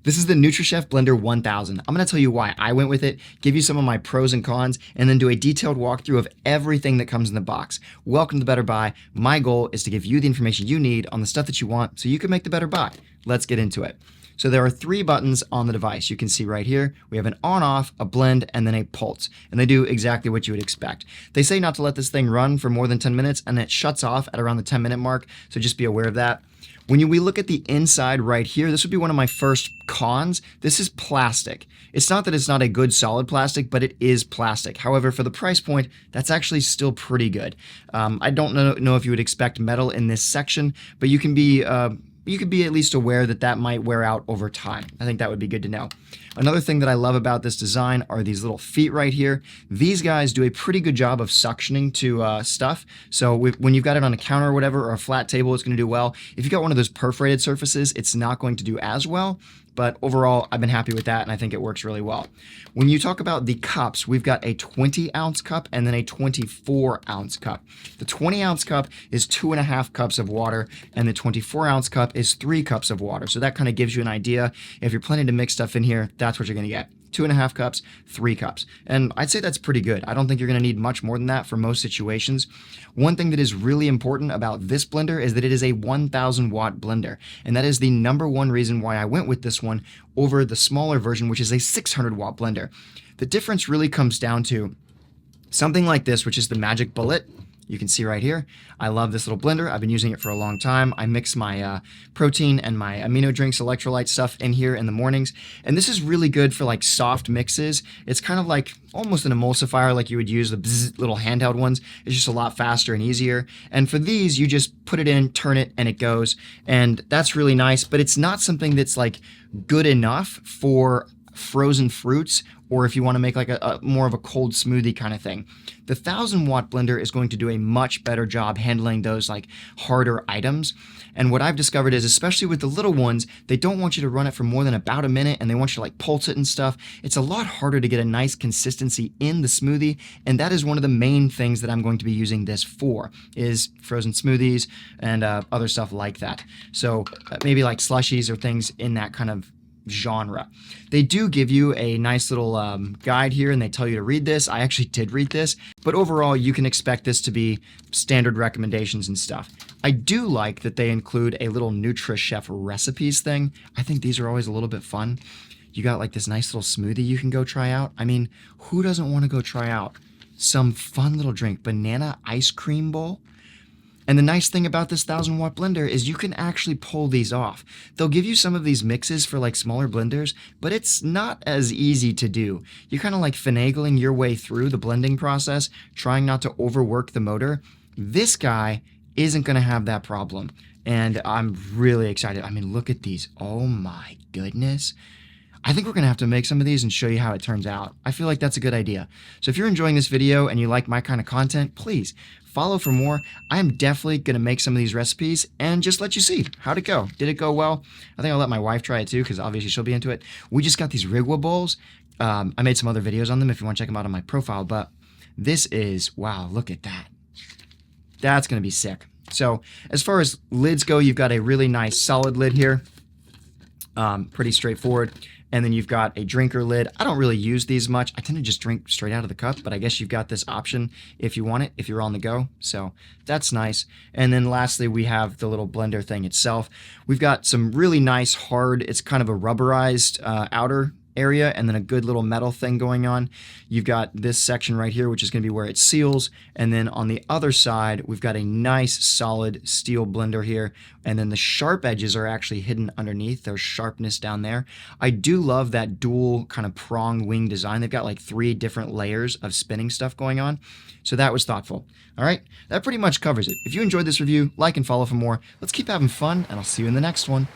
This is the Nutrichef Blender 1000. I'm going to tell you why I went with it, give you some of my pros and cons, and then do a detailed walkthrough of everything that comes in the box. Welcome to the Better Buy. My goal is to give you the information you need on the stuff that you want so you can make the better buy. Let's get into it. So there are 3 buttons on the device. You can see right here, we have an on-off, a blend, and then a pulse. And they do exactly what you would expect. They say not to let this thing run for more than 10 minutes, and it shuts off at around the 10-minute mark, so just be aware of that. When we look at the inside right here, this would be one of my first cons. This is plastic. It's not that it's not a good solid plastic, but it is plastic. However, for the price point, that's actually still pretty good. I don't know if you would expect metal in this section, but you can be at least aware that that might wear out over time. I think that would be good to know. Another thing that I love about this design are these little feet right here. These guys do a pretty good job of suctioning to stuff. So when you've got it on a counter or whatever, or a flat table, it's going to do well. If you've got one of those perforated surfaces, it's not going to do as well. But overall, I've been happy with that, and I think it works really well. When you talk about the cups, we've got a 20-ounce cup and then a 24-ounce cup. The 20-ounce cup is 2.5 cups of water, and the 24-ounce cup is 3 cups of water. So that kind of gives you an idea. If you're planning to mix stuff in here, that's what you're going to get. 2.5 cups, 3 cups. And I'd say that's pretty good. I don't think you're going to need much more than that for most situations. One thing that is really important about this blender is that it is a 1000 watt blender. And that is the #1 reason why I went with this one over the smaller version, which is a 600 watt blender. The difference really comes down to something like this, which is the Magic Bullet. You can see right here, I love this little blender. I've been using it for a long time. I mix my protein and my amino drinks, electrolyte stuff in here in the mornings. And this is really good for like soft mixes. It's kind of like almost an emulsifier like you would use the bzz little handheld ones. It's just a lot faster and easier. And for these, you just put it in, turn it, and it goes. And that's really nice, but it's not something that's like good enough for frozen fruits, or if you want to make like a more of a cold smoothie kind of thing. The 1000 watt blender is going to do a much better job handling those like harder items. And what I've discovered is, especially with the little ones, they don't want you to run it for more than about a minute, and they want you to like pulse it and stuff. It's a lot harder to get a nice consistency in the smoothie, and that is one of the main things that I'm going to be using this for, is frozen smoothies and other stuff like that. So maybe like slushies or things in that kind of genre. They do give you a nice little guide here, and they tell you to read this. I actually did read this, but overall you can expect this to be standard recommendations and stuff. I do like that they include a little Nutrichef recipes thing. I think these are always a little bit fun. You got like this nice little smoothie you can go try out. I mean, who doesn't want to go try out some fun little drink? Banana ice cream bowl. And the nice thing about this 1000 watt blender is you can actually pull these off. They'll give you some of these mixes for like smaller blenders, but it's not as easy to do. You're kind of like finagling your way through the blending process, trying not to overwork the motor. This guy isn't going to have that problem. And I'm really excited. I mean, look at these. Oh my goodness. I think we're going to have to make some of these and show you how it turns out. I feel like that's a good idea. So if you're enjoying this video and you like my kind of content, please follow for more. I am definitely going to make some of these recipes and just let you see how'd it go. Did it go well? I think I'll let my wife try it too, because obviously she'll be into it. We just got these Rigwa bowls. I made some other videos on them if you want to check them out on my profile, but this is, wow, look at that. That's going to be sick. So as far as lids go, you've got a really nice solid lid here. Pretty straightforward. And then you've got a drinker lid. I don't really use these much. I tend to just drink straight out of the cup, but I guess you've got this option if you want it, if you're on the go. So that's nice. And then lastly, we have the little blender thing itself. We've got some really nice hard, it's kind of a rubberized outer area, and then a good little metal thing going on. You've got this section right here, which is going to be where it seals, and then on the other side we've got a nice solid steel blender here, and then the sharp edges are actually hidden underneath. There's sharpness down there. I do love that dual kind of prong wing design. They've got like 3 different layers of spinning stuff going on, so that was thoughtful. All right, that pretty much covers it. If you enjoyed this review, like and follow for more. Let's keep having fun, and I'll see you in the next one.